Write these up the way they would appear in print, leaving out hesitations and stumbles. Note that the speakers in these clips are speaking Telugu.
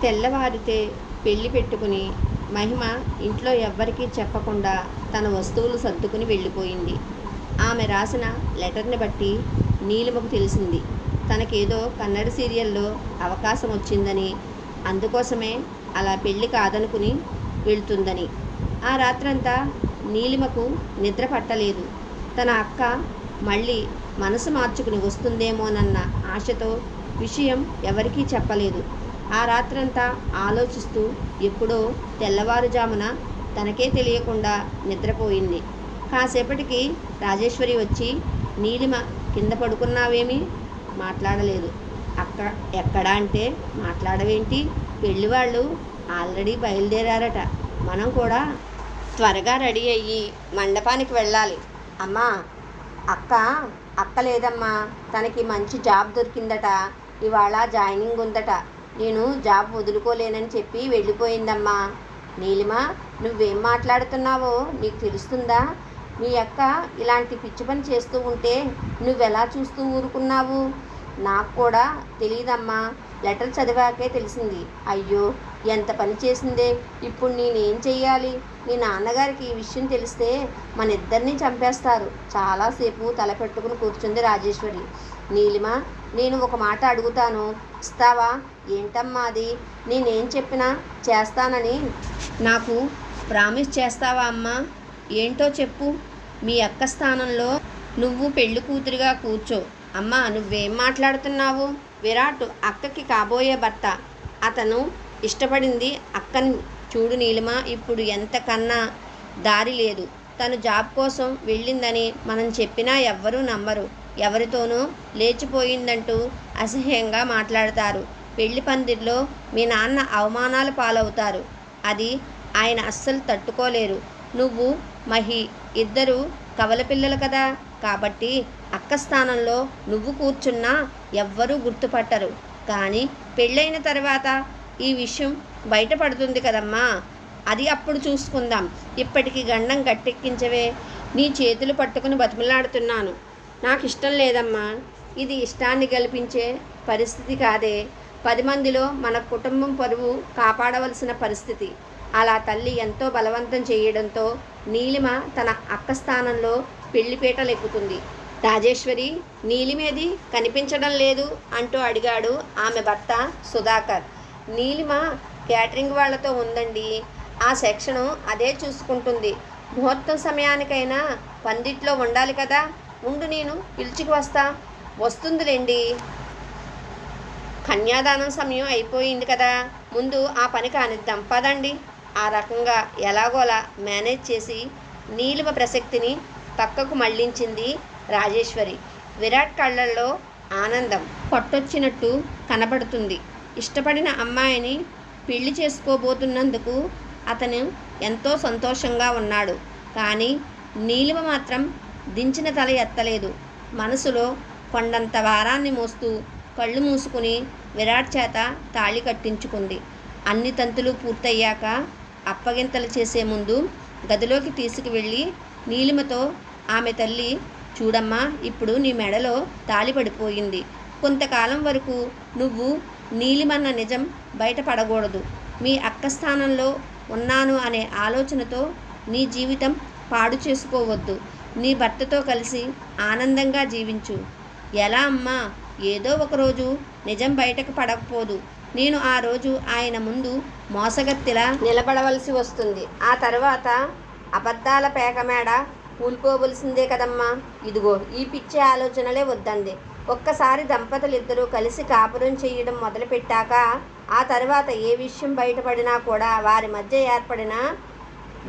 తెల్లవారితే పెళ్లి పెట్టుకుని మహిమ ఇంట్లో ఎవ్వరికీ చెప్పకుండా తన వస్తువులు సర్దుకుని వెళ్ళిపోయింది. ఆమె రాసిన లెటర్ని బట్టి నీలిమకు తెలిసింది తనకేదో కన్నడ సీరియల్లో అవకాశం వచ్చిందని, అందుకోసమే అలా పెళ్లి కాదనుకుని వెళ్తుందని. ఆ రాత్రంతా నీలిమకు నిద్ర పట్టలేదు. తన అక్క మళ్ళీ మనసు మార్చుకుని వస్తుందేమోనన్న ఆశతో విషయం ఎవరికీ చెప్పలేదు. ఆ రాత్రంతా ఆలోచిస్తూ ఎప్పుడో తెల్లవారుజామున తనకే తెలియకుండా నిద్రపోయింది. కాసేపటికి రాజేశ్వరి వచ్చి, నీలిమ కింద పడుకున్నావేమి? మాట్లాడలేదు. ఎక్కడా అంటే మాట్లాడవేంటి? పెళ్ళివాళ్ళు ఆల్రెడీ బయలుదేరారట. మనం కూడా త్వరగా రెడీ అయ్యి మండపానికి వెళ్ళాలి. అమ్మా, అక్క లేదమ్మా, తనకి మంచి జాబ్ దొరికిందట. ఇవాళ జాయినింగ్ ఉందట. నేను జాబ్ వదులుకోలేనని చెప్పి వెళ్ళిపోయిందమ్మా. నీలిమ, నువ్వేం మాట్లాడుతున్నావో నీకు తెలుస్తుందా? మీ అక్క ఇలాంటి పిచ్చి పని చేస్తూ ఉంటే నువ్వెలా చూస్తూ ఊరుకున్నావు? నాకు కూడా తెలియదమ్మా, లెటర్ చదివాకే తెలిసింది. అయ్యో, ఎంత పని చేసిందే. ఇప్పుడు నేనేం చెయ్యాలి? మీ నాన్నగారికి ఈ విషయం తెలిస్తే మన ఇద్దరినీ చంపేస్తారు. చాలాసేపు తల పెట్టుకుని కూర్చుంది రాజేశ్వరి. నీలిమ, నేను ఒక మాట అడుగుతాను, ఇస్తావా? ఏంటమ్మా అది? నేనేం చెప్పినా చేస్తానని నాకు ప్రామిస్ చేస్తావా అమ్మా? ఏంటో చెప్పు. మీ అక్క స్థానంలో నువ్వు పెళ్లి కూతురిగా కూర్చో. అమ్మా, నువ్వేం మాట్లాడుతున్నావు? విరాట్ అక్కకి కాబోయే భర్త. అతను ఇష్టపడింది అక్కని. చూడు నీలిమ, ఇప్పుడు ఎంతకన్నా దారి లేదు. తను జాబ్ కోసం వెళ్ళిందని మనం చెప్పినా ఎవ్వరూ నమ్మరు. ఎవరితోనూ లేచిపోయిందంటూ అసహ్యంగా మాట్లాడతారు. పెళ్లి పందిరిలో మీ నాన్న అవమానాల పాలవుతారు. అది ఆయన అస్సలు తట్టుకోలేరు. నువ్వు మహి ఇద్దరు కవల పిల్లలు కదా, కాబట్టి అక్క స్థానంలో నువ్వు కూర్చున్నా ఎవ్వరూ గుర్తుపట్టరు. కానీ పెళ్ళైన తర్వాత ఈ విషయం బయటపడుతుంది కదమ్మా, అది అప్పుడు చూసుకుందాం. ఇప్పటికి గండం గట్టెక్కించవే. నీ చేతులు పట్టుకుని బతిమలాడుతున్నాను. నాకు ఇష్టం లేదమ్మా. ఇది ఇష్టాన్ని గెలిపించే పరిస్థితి కాదే. 10 మందిలో మన కుటుంబం పరువు కాపాడవలసిన పరిస్థితి. అలా తల్లి ఎంతో బలవంతం చేయడంతో నీలిమ తన అక్క స్థానంలో పెళ్లిపీటలు ఎక్కుతుంది. రాజేశ్వరి, నీలిమేది కనిపించడం లేదు అంటూ అడిగాడు ఆమె భర్త సుధాకర్. నీలిమ క్యాటరింగ్ వాళ్లతో ఉందండి. ఆ సెక్షను అదే చూసుకుంటుంది. ముహూర్తం సమయానికైనా పందిట్లో ఉండాలి కదా. ఉండు, నేను పిలుచుకు వస్తుందిలేండి. కన్యాదానం సమయం అయిపోయింది కదా, ముందు ఆ పని కానిద్దాం, పదండి. ఆ రకంగా ఎలాగోలా మేనేజ్ చేసి నీలిమ ప్రసక్తిని పక్కకు మళ్లించింది రాజేశ్వరి. విరాట్ కళ్ళల్లో ఆనందం కొట్టొచ్చినట్టు కనబడుతుంది. ఇష్టపడిన అమ్మాయిని పెళ్లి చేసుకోబోతున్నందుకు అతను ఎంతో సంతోషంగా ఉన్నాడు. కానీ నీలిమ మాత్రం దించిన తల ఎత్తలేదు. మనసులో కొండంత భారాన్ని మోస్తూ కళ్ళు మూసుకుని విరాట్ చేత తాళి కట్టించుకుంది. అన్ని తంతులు పూర్తయ్యాక అప్పగింతలు చేసే ముందు గదిలోకి తీసుకువెళ్ళి నీలిమతో ఆమె తల్లి, చూడమ్మా, ఇప్పుడు నీ మెడలో తాళి పడిపోయింది. కొంతకాలం వరకు నువ్వు నీలిమన్న నిజం బయటపడకూడదు. మీ అక్క స్థానంలో ఉన్నాను అనే ఆలోచనతో నీ జీవితం పాడు చేసుకోవద్దు. నీ భర్తతో కలిసి ఆనందంగా జీవించు. ఎలా అమ్మా? ఏదో ఒకరోజు నిజం బయటకు పడకపోదు. నేను ఆ రోజు ఆయన ముందు మోసగత్తిలా నిలబడవలసి వస్తుంది. ఆ తర్వాత అబద్ధాల పేకమేడ కూలిపోవలసిందే కదమ్మా. ఇదిగో ఈ పిచ్చి ఆలోచనలే వద్దంది. ఒక్కసారి దంపతులిద్దరూ కలిసి కాపురం చేయడం మొదలుపెట్టాక ఆ తర్వాత ఏ విషయం బయటపడినా కూడా వారి మధ్య ఏర్పడిన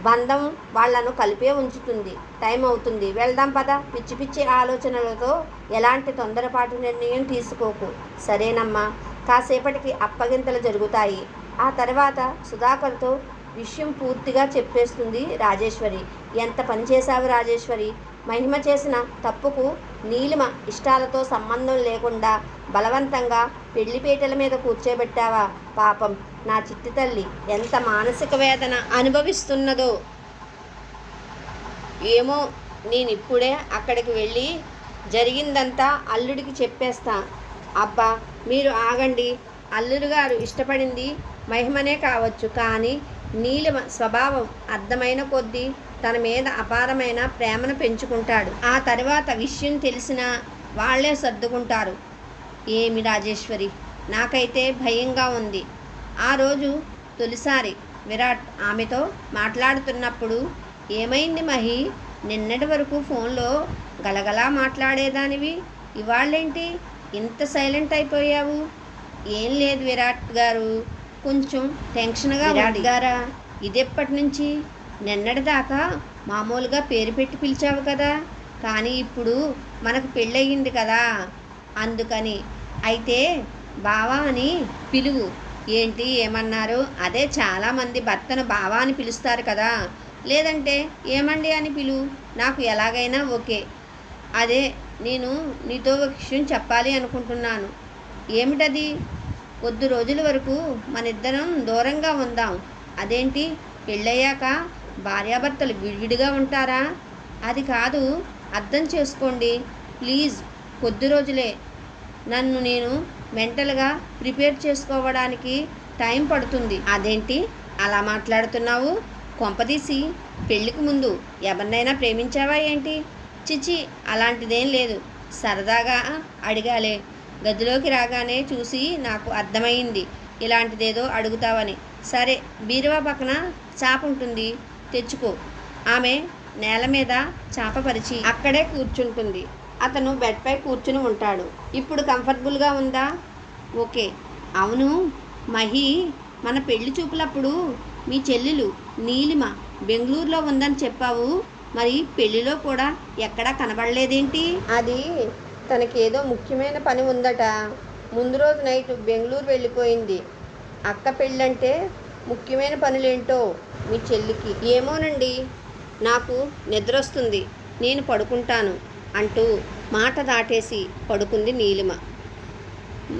బంధం వాళ్లను కలిపే ఉంచుతుంది. టైం అవుతుంది, వెళ్దాం పద. పిచ్చి పిచ్చి ఆలోచనలతో ఎలాంటి తొందరపాటు నిర్ణయం తీసుకోకు, సరేనమ్మా. కాసేపటికి అప్పగింతలు జరుగుతాయి. ఆ తర్వాత సుధాకర్తో విషయం పూర్తిగా చెప్పేస్తుంది రాజేశ్వరి. ఎంత పని చేశావు రాజేశ్వరి? మహిమ చేసిన తప్పుకు నీలిమ ఇష్టాలతో సంబంధం లేకుండా బలవంతంగా పెళ్లిపీటల మీద కూర్చోబెట్టావా? పాపం నా చిట్టి తల్లి ఎంత మానసిక వేదన అనుభవిస్తున్నదో ఏమో. నేనిప్పుడే అక్కడికి వెళ్ళి జరిగిందంతా అల్లుడికి చెప్పేస్తా. అబ్బా, మీరు ఆగండి. అల్లుడు గారు ఇష్టపడింది మహిమనే కావచ్చు, కానీ నీలిమ స్వభావం అర్థమైన కొద్దీ తన మీద అపారమైన ప్రేమను పెంచుకుంటాడు. ఆ తర్వాత విషయం తెలిసినా వాళ్లే సర్దుకుంటారు. ఏమి రాజేశ్వరి, నాకైతే భయంగా ఉంది. ఆ రోజు తొలిసారి విరాట్ ఆమెతో మాట్లాడుతున్నప్పుడు, ఏమైంది మహి, నిన్నటి వరకు ఫోన్లో గలగలా మాట్లాడేదానివి, ఇవాళ్ళేంటి ఇంత సైలెంట్ అయిపోయావు? ఏం లేదు విరాట్ గారు, కొంచెం టెన్షన్గా. విరాట్ గారా, ఇదెప్పటి నుంచి? నిన్నటిదాకా మామూలుగా పేరు పెట్టి పిలిచావు కదా, కానీ ఇప్పుడు మనకు పెళ్ళయింది కదా, అందుకని. అయితే బావా అని పిలువు. ఏంటి ఏమన్నారు? అదే చాలామంది భర్తను బావా అని పిలుస్తారు కదా, లేదంటే ఏమండి అని పిలువు, నాకు ఎలాగైనా ఓకే. అదే నేను నీతో ఒక విషయం చెప్పాలి అనుకుంటున్నాను. ఏమిటది? కొద్ది రోజుల వరకు మనిద్దరం దూరంగా ఉందాం. అదేంటి, పెళ్ళయ్యాక భార్యాభర్తలు విడివిడిగా ఉంటారా? అది కాదు, అర్థం చేసుకోండి ప్లీజ్. కొద్ది రోజులే, నన్ను నేను మెంటల్గా ప్రిపేర్ చేసుకోవడానికి టైం పడుతుంది. అదేంటి అలా మాట్లాడుతున్నావు? కొంపదీసి పెళ్ళికి ముందు ఎవరినైనా ప్రేమించావా ఏంటి? చిచి, అలాంటిదేం లేదు, సరదాగా అడిగాలే. గదిలోకి రాగానే చూసి నాకు అర్థమైంది ఇలాంటిదేదో అడుగుతావని. సరే, బీరువా పక్కన చాప ఉంటుంది, తెచ్చుకో. ఆమె నేల మీద చాప పరిచి అక్కడే కూర్చుంటుంది. అతను బెడ్పై కూర్చుని ఉంటాడు. ఇప్పుడు కంఫర్టబుల్గా ఉందా? ఓకే. అవును మహి, మన పెళ్లి చూపులప్పుడు మీ చెల్లెలు నీలిమ బెంగళూరులో ఉందని చెప్పావు, మరి పెళ్లిలో కూడా ఎక్కడా కనబడలేదేంటి? అది తనకేదో ముఖ్యమైన పని ఉందట, ముందు రోజు నైట్ బెంగళూరు వెళ్ళిపోయింది. అక్క పెళ్ళంటే ముఖ్యమైన పనులేంటో మీ చెల్లికి. ఏమోనండి, నాకు నిద్ర వస్తుంది, నేను పడుకుంటాను అంటూ మాట దాటేసి పడుకుంది నీలిమ.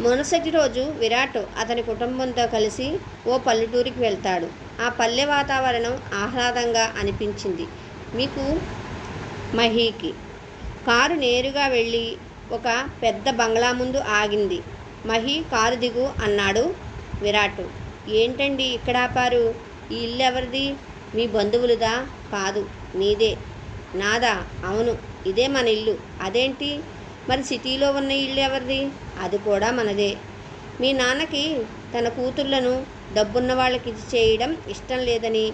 మరుసటి రోజు విరాట్ అతని కుటుంబంతో కలిసి ఓ పల్లెటూరికి వెళ్తాడు. ఆ పల్లె వాతావరణం ఆహ్లాదంగా అనిపించింది మీకు మహీకి. కారు నేరుగా వెళ్ళి ఒక పెద్ద బంగ్లా ముందు ఆగింది. మహి, కారు దిగు అన్నాడు విరాట్. ఏంటండి ఇక్కడ ఆపారు? ఈ ఇల్లు ఎవరిది? మీ బంధువులుదా? కాదు, నీదే. నాదా? అవును, ఇదే మన ఇల్లు. అదేంటి, మరి సిటీలో ఉన్న ఇల్లు ఎవరిది? అది కూడా మనదే. మీ నాన్నకి తన కూతుర్లను డబ్బున్న వాళ్ళకి చేయడం ఇష్టం లేదని,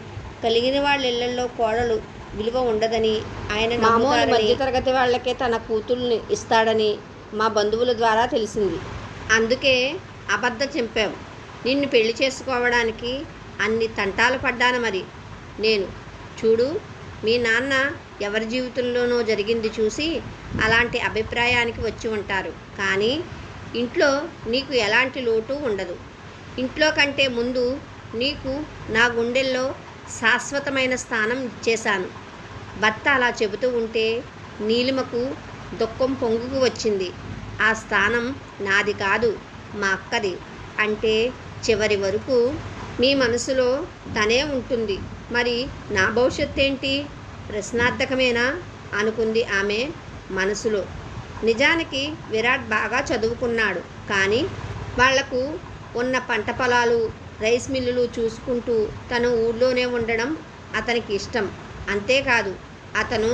కలిగిన వాళ్ళ ఇళ్లలో కోడలు విలువ ఉండదని ఆయన మామూలు మధ్యతరగతి వాళ్ళకే తన కూతుర్ని ఇస్తాడని మా బంధువుల ద్వారా తెలిసింది. అందుకే అబద్ధం చెప్పావు. నిన్ను పెళ్లి చేసుకోవడానికి అన్ని తంటాలు పడ్డాను మరి నేను. చూడు, మీ నాన్న ఎవరి జీవితంలోనో జరిగింది చూసి అలాంటి అభిప్రాయానికి వచ్చి ఉంటారు, కానీ ఇంట్లో నీకు ఎలాంటి లోటు ఉండదు. ఇంట్లో కంటే ముందు నీకు నా గుండెల్లో శాశ్వతమైన స్థానం ఇచ్చేశాను. భర్త అలా చెబుతూ ఉంటే నీలిమకు దుఃఖం పొంగుకు వచ్చింది. ఆ స్థానం నాది కాదు, మా అక్కది. అంటే చివరి వరకు మీ మనసులో తనే ఉంటుంది. మరి నా భవిష్యత్తు ఏంటి? ప్రశ్నార్థకమేనా అనుకుంది ఆమె మనసులో. నిజానికి విరాట్ బాగా చదువుకున్నాడు, కానీ వాళ్లకు ఉన్న పంట పొలాలు, రైస్ మిల్లులు చూసుకుంటూ తను ఊళ్ళోనే ఉండడం అతనికి ఇష్టం. అంతేకాదు, అతను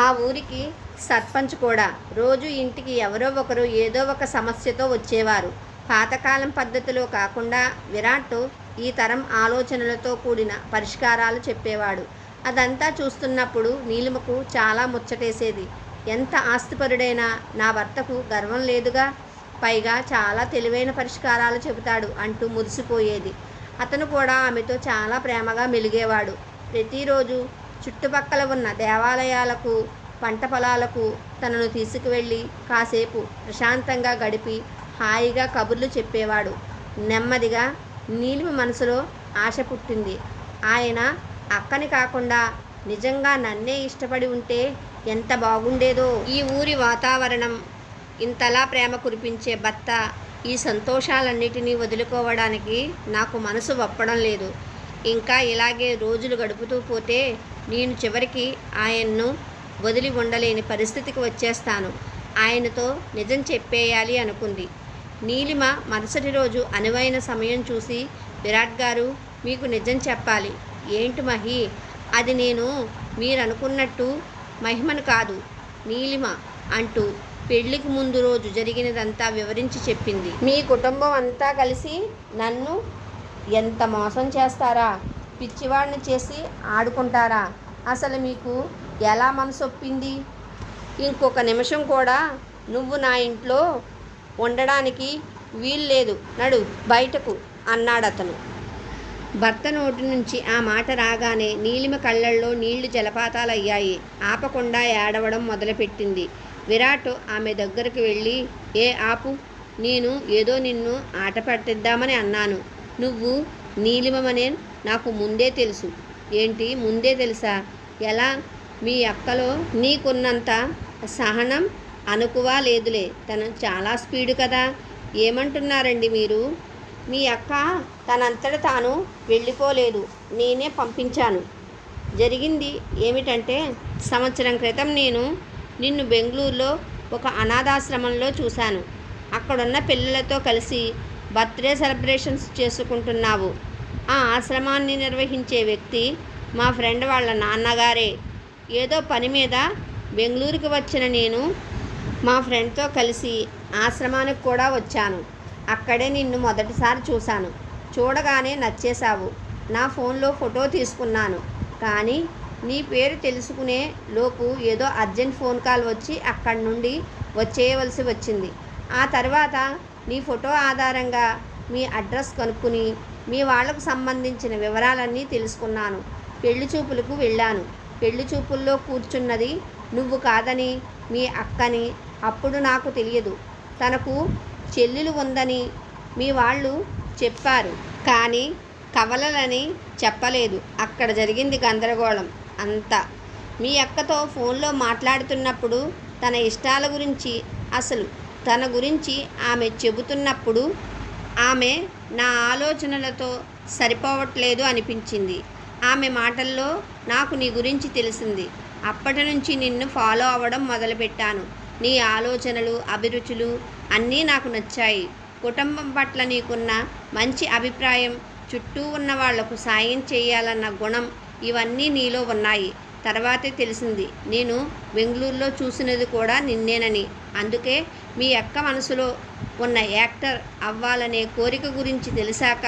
ఆ ఊరికి సర్పంచ్ కూడా. రోజు ఇంటికి ఎవరో ఒకరు ఏదో ఒక సమస్యతో వచ్చేవారు. పాతకాలం పద్ధతిలో కాకుండా విరాట్ ఈ తరం ఆలోచనలతో కూడిన పరిష్కారాలు చెప్పేవాడు. అదంతా చూస్తున్నప్పుడు నీలిమకు చాలా ముచ్చటేసేది. ఎంత ఆస్తిపరుడైనా నా భర్తకు గర్వం లేదుగా, పైగా చాలా తెలివైన పరిష్కారాలు చెబుతాడు అంటూ మురిసిపోయేది. అతను కూడా ఆమెతో చాలా ప్రేమగా మెలిగేవాడు. ప్రతిరోజు చుట్టుపక్కల ఉన్న దేవాలయాలకు, పంట పొలాలకు తనను తీసుకువెళ్ళి కాసేపు ప్రశాంతంగా గడిపి హాయిగా కబుర్లు చెప్పేవాడు. నెమ్మదిగా నీలిమ మనసులో ఆశ పుట్టింది. ఆయన అక్కని కాకుండా నిజంగా నన్నే ఇష్టపడి ఉంటే ఎంత బాగుండేదో. ఈ ఊరి వాతావరణం, ఇంతలా ప్రేమ కురిపించే భర్త, ఈ సంతోషాలన్నిటినీ వదులుకోవడానికి నాకు మనసు ఒప్పడం లేదు. ఇంకా ఇలాగే రోజులు గడుపుతూ పోతే నేను చివరికి ఆయన్ను వదిలి ఉండలేని పరిస్థితికి వచ్చేస్తాను. ఆయనతో నిజం చెప్పేయాలి అనుకుంది. నీలిమ మరుసటి రోజు అనువైన సమయం చూసి, విరాట్ గారు, మీకు నిజం చెప్పాలి. ఏంటి మహి? అది నేను మీరనుకున్నట్టు మహిమను కాదు, నీలిమ అంటూ పెళ్లికి ముందు రోజు జరిగినదంతా వివరించి చెప్పింది. మీ కుటుంబం అంతా కలిసి నన్ను ఎంత మోసం చేస్తారా? పిచ్చివాడిని చేసి ఆడుకుంటారా? అసలు మీకు ఎలా మనసొప్పింది? ఇంకొక నిమిషం కూడా నువ్వు నా ఇంట్లో ఉండడానికి వీల్లేదు, నడు బయటకు అన్నాడతను. భర్త నోటి నుంచి ఆ మాట రాగానే నీలిమ కళ్ళల్లో నీళ్లు జలపాతాలయ్యాయి. ఆపకుండా ఏడవడం మొదలుపెట్టింది. విరాట్ ఆమె దగ్గరకు వెళ్ళి, ఆపు, నేను ఏదో నిన్ను ఆట పట్టిద్దామని అన్నాను. నువ్వు నీలిమనే నాకు ముందే తెలుసు. ఏంటి ముందే తెలుసా? ఎలా? మీ అక్కలో నీకున్నంత సహనం అనుకువా లేదులే. తను చాలా స్పీడు కదా. ఏమంటున్నారండి మీరు? మీ అక్క తనంతట తాను వెళ్ళిపోలేదు, నేనే పంపించాను. జరిగింది ఏమిటంటే, సంవత్సరం క్రితం నేను నిన్ను బెంగళూరులో ఒక అనాథాశ్రమంలో చూశాను. అక్కడున్న పిల్లలతో కలిసి బర్త్డే సెలబ్రేషన్స్ చేసుకుంటున్నావు. ఆ ఆశ్రమాన్ని నిర్వహించే వ్యక్తి మా ఫ్రెండ్ వాళ్ళ నాన్నగారే. ఏదో పని మీద బెంగళూరుకి వచ్చిన నేను మా ఫ్రెండ్తో కలిసి ఆశ్రమానికి కూడా వచ్చాను. అక్కడే నిన్ను మొదటిసారి చూశాను. చూడగానే నచ్చేశావు. నా ఫోన్లో ఫోటో తీసుకున్నాను. కానీ నీ పేరు తెలుసుకునే లోపు ఏదో అర్జెంట్ ఫోన్ కాల్ వచ్చి అక్కడి నుండి వచ్చేయవలసి వచ్చింది. ఆ తర్వాత నీ ఫోటో ఆధారంగా మీ అడ్రస్ కనుక్కుని మీ వాళ్లకు సంబంధించిన వివరాలన్నీ తెలుసుకున్నాను. పెళ్లి చూపులకు వెళ్ళాను. పెళ్లి చూపుల్లో కూర్చున్నది నువ్వు కాదని మీ అక్కని అప్పుడు నాకు తెలియదు. తనకు చెల్లెలు ఉందని మీ వాళ్ళు చెప్పారు, కానీ కవలలని చెప్పలేదు. అక్కడ జరిగింది గందరగోళం అంతా. మీ అక్కతో ఫోన్లో మాట్లాడుతున్నప్పుడు తన ఇష్టాల గురించి, అసలు తన గురించి ఆమె చెబుతున్నప్పుడు ఆమె నా ఆలోచనలతో సరిపోవట్లేదు అనిపించింది. ఆమె మాటల్లో నాకు నీ గురించి తెలిసింది. అప్పటి నుంచి నిన్ను ఫాలో అవ్వడం మొదలుపెట్టాను. నీ ఆలోచనలు, అభిరుచులు అన్నీ నాకు నచ్చాయి. కుటుంబం పట్ల నీకున్న మంచి అభిప్రాయం, చుట్టూ ఉన్న వాళ్లకు సాయం చేయాలన్న గుణం, ఇవన్నీ నీలో ఉన్నాయి. తర్వాతే తెలిసింది నేను బెంగళూరులో చూసినది కూడా నిన్నేనని. అందుకే మీ అక్క మనసులో ఉన్న యాక్టర్ అవ్వాలనే కోరిక గురించి తెలిసాక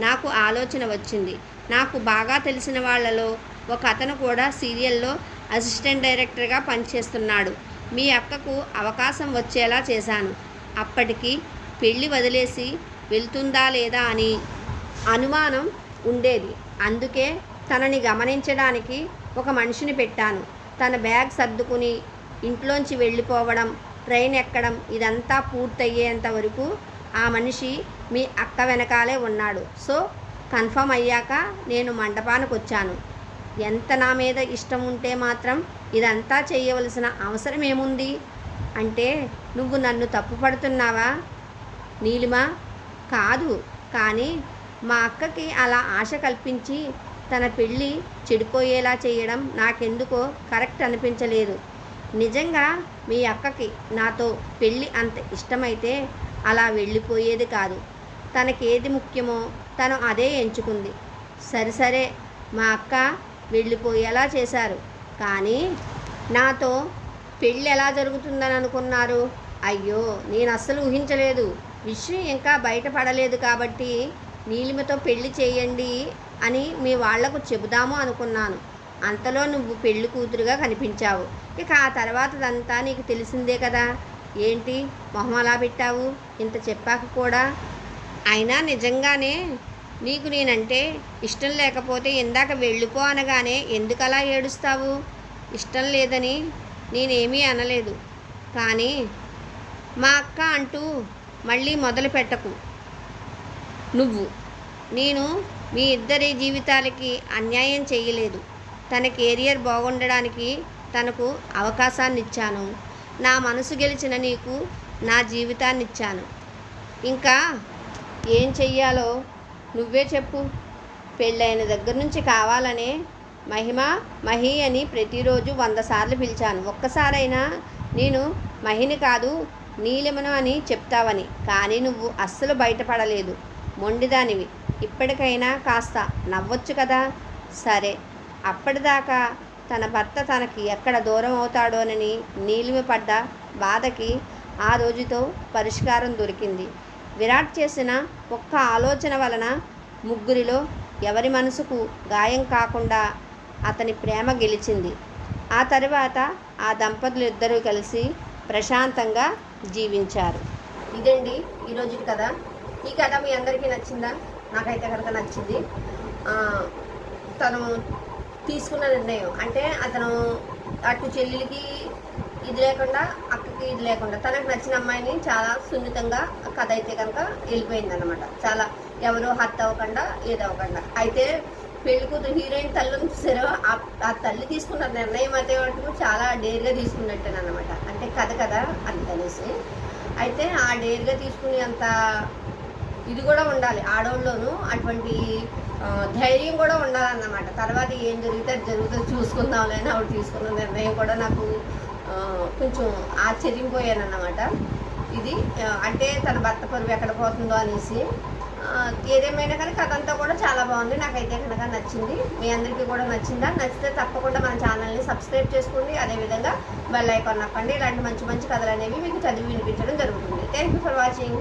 నాకు ఆలోచన వచ్చింది. నాకు బాగా తెలిసిన వాళ్లలో ఒక అతను కూడా సీరియల్లో అసిస్టెంట్ డైరెక్టర్గా పనిచేస్తున్నాడు. మీ అక్కకు అవకాశం వచ్చేలా చేశాను. అప్పటికి పెళ్ళి వదిలేసి వెళ్తుందా లేదా అని అనుమానం ఉండేది. అందుకే తనని గమనించడానికి ఒక మనిషిని పెట్టాను. తన బ్యాగ్ సర్దుకుని ఇంట్లోంచి వెళ్ళిపోవడం, ట్రైన్ ఎక్కడం ఇదంతా పూర్తయ్యేంత వరకు ఆ మనిషి మీ అక్క వెనకాలే ఉన్నాడు. సో కన్ఫర్మ్ అయ్యాక నేను మండపానికి వచ్చాను. ఎంత నా మీద ఇష్టం ఉంటే మాత్రం ఇదంతా చేయవలసిన అవసరం ఏముంది? అంటే నువ్వు నన్ను తప్పుపడుతున్నావా నీలిమ? కాదు, కానీ మా అక్కకి అలా ఆశ కల్పించి తన పెళ్ళి చెడిపోయేలా చేయడం నాకెందుకో కరెక్ట్ అనిపించలేదు. నిజంగా మీ అక్కకి నాతో పెళ్ళి అంత ఇష్టమైతే అలా వెళ్ళిపోయేది కాదు. తనకేది ముఖ్యమో తను అదే ఎంచుకుంది. సరే, మా అక్క వెళ్ళిపోయేలా చేశారు, కానీ నాతో పెళ్ళి ఎలా జరుగుతుందని అనుకున్నారు? అయ్యో, నేను అస్సలు ఊహించలేదు. విషయం ఇంకా బయటపడలేదు కాబట్టి నీలిమతో పెళ్లి చేయండి అని మీ వాళ్లకు చెబుదాము అనుకున్నాను. అంతలో నువ్వు పెళ్లి కూతురుగా కనిపించావు. ఇక ఆ తర్వాతదంతా నీకు తెలిసిందే కదా. ఏంటి మొహం అలా పెట్టావు? ఇంత చెప్పాక కూడా. అయినా నిజంగానే నీకు నేనంటే ఇష్టం లేకపోతే ఇందాక వెళ్ళిపో అనగానే ఎందుకలా ఏడుస్తావు? ఇష్టం లేదని నేనేమీ అనలేదు. కానీ మా అక్క అంటూ మళ్ళీ మొదలు పెట్టకు నువ్వు. నేను మీ ఇద్దరి జీవితాలకి అన్యాయం చేయలేదు. తన కెరియర్ బాగుండడానికి తనకు అవకాశాన్ని ఇచ్చాను. నా మనసు గెలిచిన నీకు నా జీవితాన్ని ఇచ్చాను. ఇంకా ఏం చెయ్యాలో నువ్వే చెప్పు. పెళ్ళైన దగ్గర నుంచి కావాలనే మహి అని ప్రతిరోజు 100 సార్లు పిలిచాను. ఒక్కసారైనా నేను మహిని కాదు నీలిమను అని చెప్తావని. కానీ నువ్వు అస్సలు బయటపడలేదు. మొండిదానివి. ఇప్పటికైనా కాస్త నవ్వొచ్చు కదా. సరే. అప్పటిదాకా తన భర్త తనకి ఎక్కడ దూరం అవుతాడోనని నీలిమ పడ్డ బాధకి ఆ రోజుతో పరిష్కారం దొరికింది. విరాట్ చేసిన ఒక్క ఆలోచన వలన ముగ్గురిలో ఎవరి మనసుకు గాయం కాకుండా అతని ప్రేమ గెలిచింది. ఆ తర్వాత ఆ దంపతులు ఇద్దరూ కలిసి ప్రశాంతంగా జీవించారు. ఇదండి ఈరోజు కథ. ఈ కథ మీ అందరికీ నచ్చిందా? నాకైతే కనుక నచ్చింది. తను తీసుకున్న నిర్ణయం అంటే అతను అటు చెల్లెలికి ఇది లేకుండా అక్కకి ఇది లేకుండా తనకు నచ్చిన అమ్మాయిని చాలా సున్నితంగా కథ అయితే కనుక వెళ్ళిపోయిందన్నమాట. చాలా ఎవరో హర్ట్ అవ్వకుండా ఏదవ్వకుండా. అయితే పెళ్లి కూతురు హీరోయిన్ తల్లిని చూసారో ఆ తల్లి తీసుకున్న నిర్ణయం అయితే మటుకు చాలా డేర్గా తీసుకున్నట్టేనమాట. అంటే కథ కదా అందుకనేసి. అయితే ఆ డేర్గా తీసుకునే అంత ఇది కూడా ఉండాలి ఆడవాళ్ళలోనూ. అటువంటి ధైర్యం కూడా ఉండాలన్నమాట. తర్వాత ఏం జరుగుతుంది చూసుకుందాంలేని ఆవిడ తీసుకున్న నిర్ణయం కూడా నాకు కొంచెం ఆశ్చర్యపోయానన్నమాట. ఇది అంటే తన భర్త పరువు ఎక్కడ పోతుందో అనేసి. ఏదేమైనా కానీ కథ అంతా కూడా చాలా బాగుంది. నాకైతే కనుక నచ్చింది. మీ అందరికీ కూడా నచ్చిందా? నచ్చితే తప్పకుండా మన ఛానల్ని సబ్స్క్రైబ్ చేసుకోండి. అదేవిధంగా బెల్ ఐకాన్ నొక్కండి. ఇలాంటి మంచి మంచి కథలు అనేవి మీకు చదివి వినిపించడం జరుగుతుంది. Thank you for watching.